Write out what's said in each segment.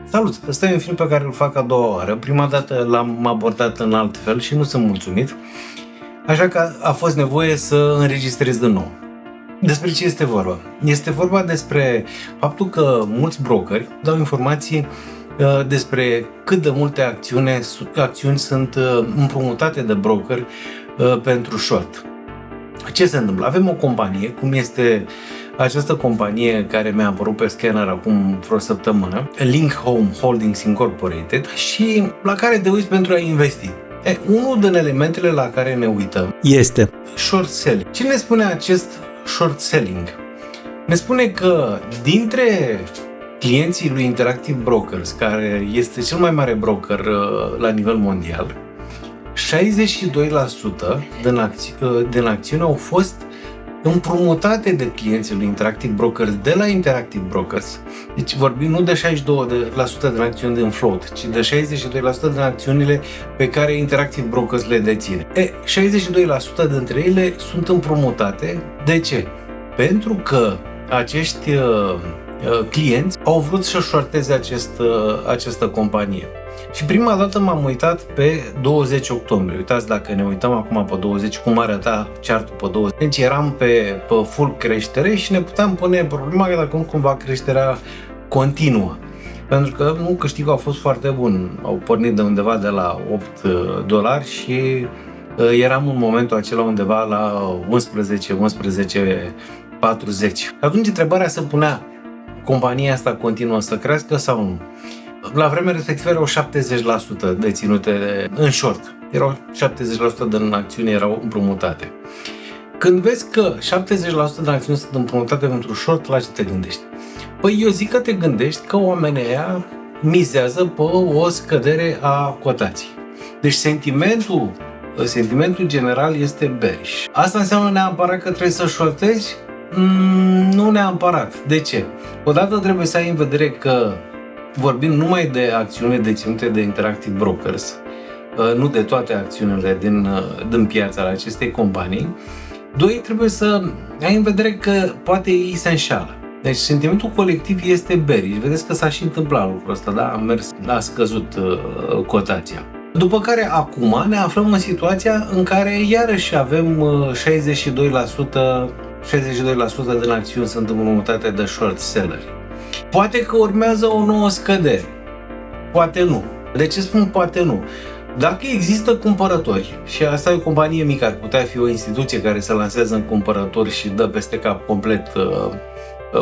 Salut! Ăsta e un film pe care îl fac a doua oară. Prima dată l-am abordat în alt fel și nu sunt mulțumit, așa că a fost nevoie să înregistrez din nou. Despre ce este vorba? Este vorba despre faptul că mulți brokeri dau informații despre cât de multe acțiuni sunt împrumutate de brokeri pentru short. Ce se întâmplă? Avem o companie, cum este această companie care mi-a apărut pe scanner acum vreo săptămână, Link Home Holdings Incorporated, și la care te uiți pentru a investi. Unul din elementele la care ne uităm este short selling. Ce ne spune acest short selling? Ne spune că dintre clienții lui Interactive Brokers, care este cel mai mare broker la nivel mondial, 62% din acțiuni au fost împrumutate de clienții lui Interactive Brokers de la Interactive Brokers. Deci vorbim nu de 62% din acțiuni din float, ci de 62% din acțiunile pe care Interactive Brokers le deține. 62% dintre ele sunt împrumutate. De ce? Pentru că acești clienți au vrut să shorteze această companie. Și prima dată m-am uitat pe 20 octombrie. Uitați, dacă ne uităm acum pe 20, cum arăta chartul pe 20. Deci eram pe full creștere și ne puteam pune problema că dacă nu cumva creșterea continuă. Pentru că câștigul a fost foarte bun. Au pornit de undeva de la $8 și eram în momentul acela undeva la 11,40. Atunci întrebarea se punea: compania asta continuă să crească sau nu? La vremea respectivă erau 70% deținute în short. Erau 70% din acțiuni erau împrumutate. Când vezi că 70% din acțiuni sunt împrumutate pentru short, la ce te gândești? Păi eu zic că te gândești că oamenii ăia mizează pe o scădere a cotației. Deci sentimentul general este bearish. Asta înseamnă neapărat că trebuie să shortezi? Nu neapărat. De ce? Odată trebuie să ai în vedere că vorbim numai de acțiuni deținute de Interactive Brokers, nu de toate acțiunile din piața la acestei companii. Doi, trebuie să ai în vedere că poate ei se înșală. Deci sentimentul colectiv este bearish. Vedeți că s-a și întâmplat lucrul ăsta, da? A scăzut cotația. După care acum ne aflăm în situația în care iarăși avem 62% din acțiuni sunt împrumutate de short selleri. Poate că urmează o nouă scădere. Poate nu. De ce spun poate nu? Dacă există cumpărători, și asta e o companie mică, ar putea fi o instituție care se lansează în cumpărători și dă peste cap complet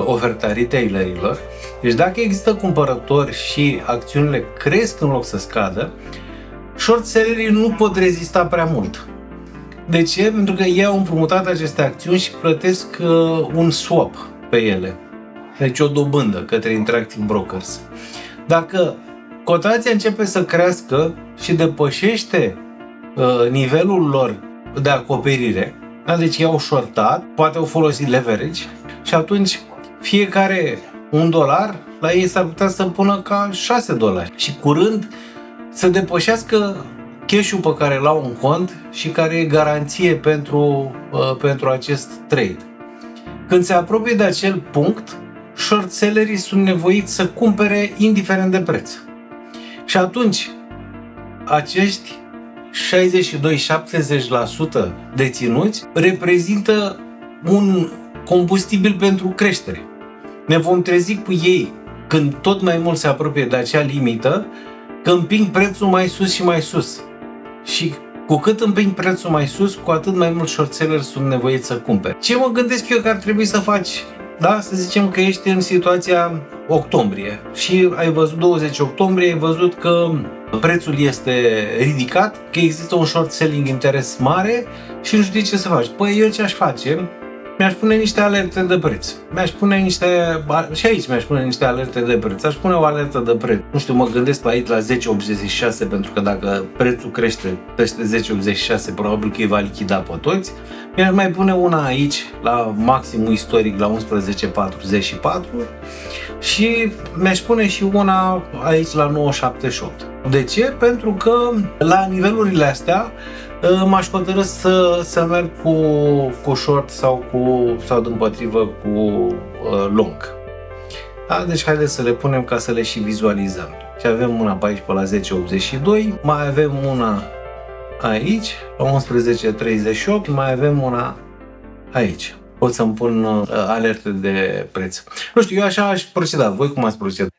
oferta retailerilor, deci dacă există cumpărători și acțiunile cresc în loc să scadă, short sellerii nu pot rezista prea mult. De ce? Pentru că ei au împrumutat aceste acțiuni și plătesc un swap pe ele. Deci o dobândă către Interactive Brokers. Dacă cotația începe să crească și depășește nivelul lor de acoperire, deci i-au shortat, poate au folosit leverage și atunci fiecare $1 la ei s-ar putea să pună ca $6 și curând să depășească cash-ul pe care l-au în cont și care e garanție pentru acest trade. Când se apropie de acel punct, short sellerii sunt nevoiți să cumpere indiferent de preț. Și atunci, acești 62-70% deținuți reprezintă un combustibil pentru creștere. Ne vom trezi cu ei când tot mai mult se apropie de acea limită, că împing prețul mai sus și mai sus. Și cu cât împing prețul mai sus, cu atât mai mulți short selleri sunt nevoiți să cumpere. Ce mă gândesc eu că ar trebui să faci? Da, să zicem că ești în situația octombrie și ai văzut 20 octombrie, ai văzut că prețul este ridicat, că există un short selling interes mare și nu știi ce să faci. Păi eu ce aș face? Mi-aș pune niște alerte de preț. Și aici mi-aș pune niște alerte de preț. Aș pune o alertă de preț. Nu știu, mă gândesc pe aici la 10,86, pentru că dacă prețul crește peste 10,86, probabil că îi va lichida pe toți. Mi-aș mai pune una aici, la maximul istoric, la 11,44 și mi-aș pune și una aici la 9,78. De ce? Pentru că la nivelurile astea m-aș hotărî să merg cu short sau dimpotrivă cu long. Da? Deci haideți să le punem ca să le și vizualizăm. Și avem una pe aici pe la 10.82, mai avem una aici, la 11.38, mai avem una aici. Pot să-mi pun alerte de preț. Nu știu, eu așa aș proceda. Voi cum ați procedat?